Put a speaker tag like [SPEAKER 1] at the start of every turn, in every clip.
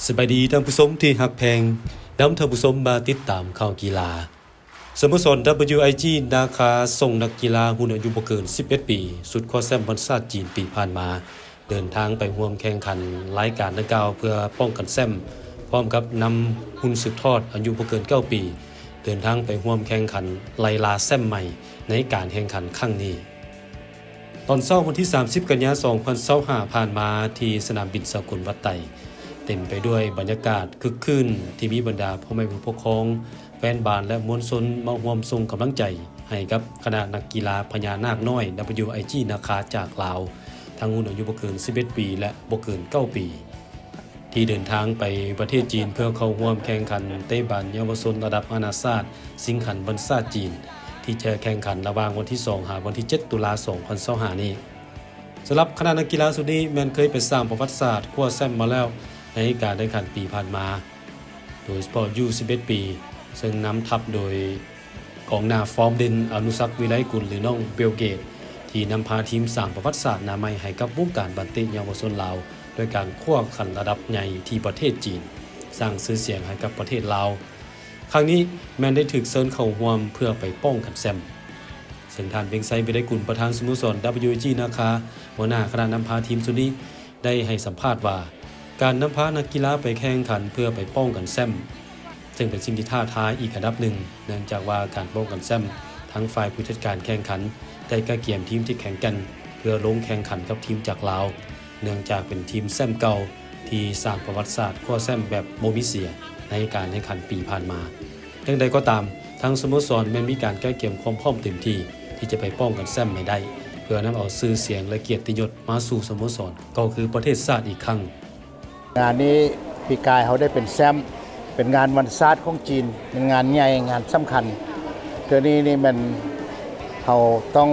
[SPEAKER 1] สบายดีท่านผู้ชมที่หักแพงนำท่านผู้ชมมาติดตามข่าวกีฬาสโมสร WIG นาคาส่งนักกีฬารุ่นอายุบ่เกิน11ปีสุดคว้าแชมป์วันชาติจีนปีผ่านมาเดินทางไปร่วมแข่งขันรายการดังกล่าวเพื่อป้องกันแชมป์พร้อมกับนำหุ้นสืบทอดอายุบ่เกิน9ปีเดินทางไปร่วมแข่งขันไล่ล่าแชมป์ใหม่ในการแข่งขันครั้งนี้ตอนเช้าวันที่30กันยายน2025ผ่านมาที่สนามบินสกลวัดไตเต็มไปด้วยบรรยากาศคึกคืนที่มีบรรดาพ่อแม่ผู้ปกครองแฟนบาลและมวลชนมาร่วมส่งกำลังใจให้กับคณะนักกีฬาพญานาคน้อย WIG นาคาจากลาวทั้งรุ่นอายุบ่เกิน11ปีและบ่เกิน9ปีที่เดินทางไปประเทศจีนเพื่อเข้าร่วมแข่งขันเตะบอลเยาวชนระดับนานาชาติสิงขันวันชาติจีนที่จะแข่งขันระหว่างวันที่2 ถึงวันที่7 ตุลาคม 2025นี้สำหรับคณะนักกีฬาสุดนี้แม้นเคยไปสร้างประวัติศาสตร์คว้าแชมป์มาแล้วในการแข่งขันปีผ่านมาโดยสปอร์ตยู11ปีซึ่งนำทัพโดยกองหน้าฟอร์มเด่นอนุสักษ์วิไลกุลหรือน้องเบลเกตที่นำพาทีมสร้างประวัติศาสตร์หน้าใหม่ให้กับวงการบันเตะเยาวชนลาวโดยการคว้าขันระดับใหญ่ที่ประเทศจีนสร้างชื่อเสียงให้กับประเทศลาวครั้งนี้แม้นได้ถูกเชิญเข้าร่วมเพื่อไปป้องกันแชมป์ซึ่งท่านเบงไซวิไลกุลประธานสโมสร WIG นาคาหัวหน้าคณะนำพาทีมชุดนี้ได้ให้สัมภาษณ์ว่าการนำพานักกีฬาไปแข่งขันเพื่อไปป้องกันแชมป์ซึ่งเป็นสิ่งที่ท้าทายอีกระดับหนึ่งเนื่องจากว่าการป้องกันแชมป์ทั้งฝ่ายผู้จัดการแข่งขันได้กระเกี่ยมทีมที่แข่งกันเพื่อลงแข่งขันกับทีมจากลาวเนื่องจากเป็นทีมแชมป์เก่าที่สร้างประวัติศาสตร์คว้าแชมป์แบบโมมิเสียในการแข่งขันปีผ่านมาอย่างใดก็ตามทางสโมสรแม้มีการแก้เกมความพร้อมเต็มที่ที่จะไปป้องกันแชมป์ไม่ได้เพื่อนำเอาชื่อเสียงและเกียรติยศมาสู่สโมสรก็คือประเทศชาติอีกครั้ง
[SPEAKER 2] งานนี้ปีกายเขาได้เป็นแชมป์เป็นงานวันศาสตร์ของจีนเป็นงานใหญ่งานสำคัญเดี๋ยวนี้นี่มันเขาต้อง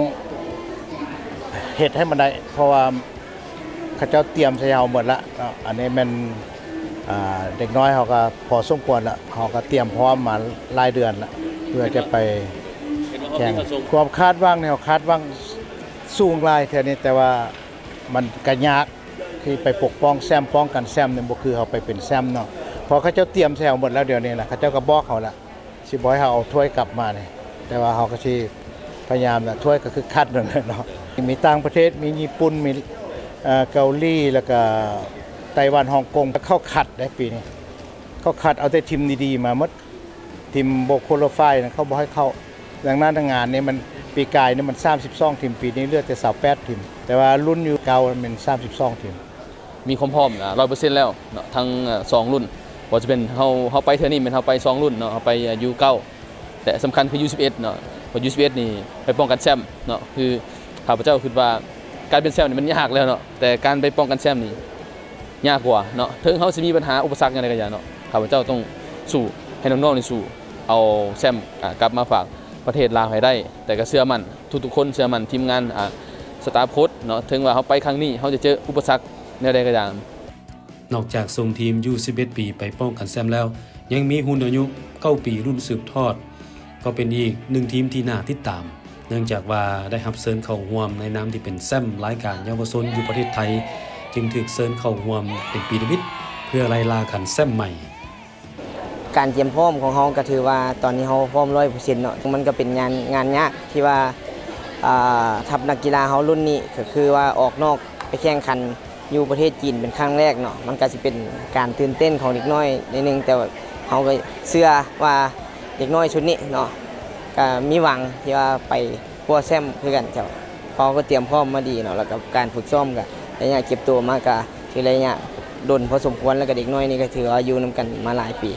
[SPEAKER 2] เฮ็ดให้มันได้เพราะว่าเขาเจ้าเตรียมใส่เฮาหมดละอันนี้มันเด็กน้อยเขาก็พอสมควรละเขาก็เตรียมพร้อมมาหลายเดือนละเพื่อจะไปแข่งความคาดหวังเนี่ยคาดหวังสูงหลายเท่านี้แต่ว่ามันก็ยากที่ไปปกป้องแซมป้องกันแซมเนี่ยบ่คือเขาไปเป็นแซมเนาะพอเขาเจ้าเตรียมแซวหมดแล้วเดี๋ยวนี้ล่ะเขาเจ้าก็บอกเขาละสิบ่ให้เขาเอาถ้วยกลับมาเนี่ยแต่ว่าเขาก็สิพยายามน่ะถ้วยก็คือคัดนั่นแหละเนาะมีต่างประเทศมีญี่ปุ่นมีเกาหลีแล้วก็ไต้หวันฮ่องกงเข้าคัดได้ปีนี้เขาคัดเอาแต่ทีมดีๆมาหมดทีมบ่ควอลิฟายเขาบ่ให้เข้าดังนั้นทางงานนี้มันปีกายนี่มัน32ทีมปีนี้เหลือแต่28ทีมแต่ว่ารุ่นอยู่เก่ามัน32ทีม
[SPEAKER 3] มีความพร้อม100% แล้วเนาะทั้ง2รุ่นบ่จะเป็นเฮาไปเทื่อนี้เป็นเฮาไป2รุ่นเนาะเฮาไป U9 แต่สำคัญคือ U11 เนาะเพราะ U11 นี่ไปป้องกันแชมป์เนาะคือข้าพเจ้าคิดว่าการเป็นแชมป์นี่มันยากแล้วเนาะแต่การไปป้องกันแชมป์นี่ยากกว่าเนาะถึงเฮาสิมีปัญหาอุปสรรคอย่างใดก็อย่าเนาะข้าพเจ้าต้องสู้ให้น้องๆนี่สู้เอาแชมป์กลับมาฝากประเทศลาวให้ได้แต่ก็เชื่อมั่นทุกๆคนเชื่อมั่นทีมงานสตาฟโค้ชเนาะถึงว่าเฮาไปครั้งนี้เฮาจะเจออุปสรรคแนวใดก็อย่าง
[SPEAKER 1] นอกจากส่งทีม U11 ปีไปป้องกันแชมป์แล้วยังมีรุ่นอายุ9ปีรุ่นสืบทอดก็เป็นอีกหนึ่งทีมที่น่าติดตามเนื่องจากว่าได้รับเชิญเข้าร่วมในนามที่เป็นแชมป์รายการเยาวชนอยู่ประเทศไทยจึงถูกเชิญเข้าร่วมเป็นปีนิมิตเพื่อไล่ล่าขันแชมป์ใหม่
[SPEAKER 4] การเตรียมพร้อมของเฮาก็ถือว่าตอนนี้เฮาพร้อม 100% เนาะมันก็เป็นงานยากที่ว่าทัพนักกีฬาเฮารุ่นนี้ก็คือว่าออกนอกไปแข่งขันอยู่ประเทศจีนเป็นครั้งแรกเนาะมันก็สิเป็นการตื่นเต้นของเด็กน้อยนิดนึงแต่ว่าเฮาก็เชื่อว่าเด็กน้อยชุดนี้เนาะก็มีหวังที่ว่าไปคว้าแชมป์คือกันเจ้าพอก็เตรียมพร้อมมาดีเนาะแล้วกับการฝึกซ้อมก็ระยะเก็บตัวมาก็คือระยะดนพอสมควรแล้วก็เด็กน้อยนี่ก็ถือว่าอยู่นำกันมาหลายปี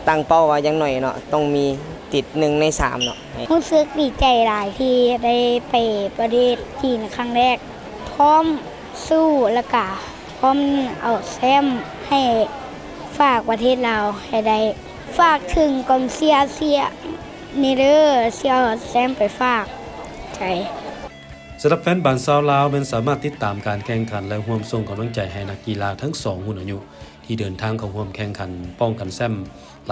[SPEAKER 4] ตั้งเป้าว่าอย่างหน่อยเนาะต้องมีติด1 ใน 3เนาะ
[SPEAKER 5] รู้สึกดีใจหลายที่ได้ไปประเทศจีนครั้งแรกพร้อมสู้แล้วก็พร้อมเอาแชมป์ให้ฝากประเทศเราให้ได้ฝากถึงกองเชียร์นี่เด้อเชียร์แชมป์ไปฝากใช่
[SPEAKER 1] สำหรับแฟนบอลชาวลาวเป็นสามารถติดตามการแข่งขันและร่วมส่งกำลังใจให้นักกีฬาทั้ง2รุ่นอายุที่เดินทางเข้าร่วมแข่งขันป้องกันแชมป์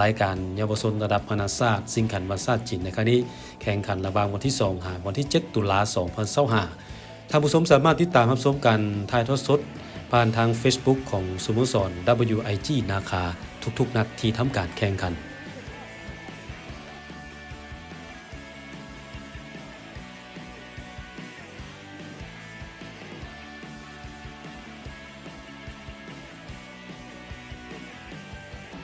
[SPEAKER 1] รายการเยาวชนระดับนานาชาติสิงขันวันชาติจีนในครั้งนี้แข่งขันระหว่างวันที่2 ถึงวันที่7 ตุลาคม 2025ท่านผู้ชมสามารถติดตามรับชมการถ่ายทอดสด ผ่านทาง Facebook ของสโมสร WIG นาคาทุกๆนัดที่ทำการแข่งขัน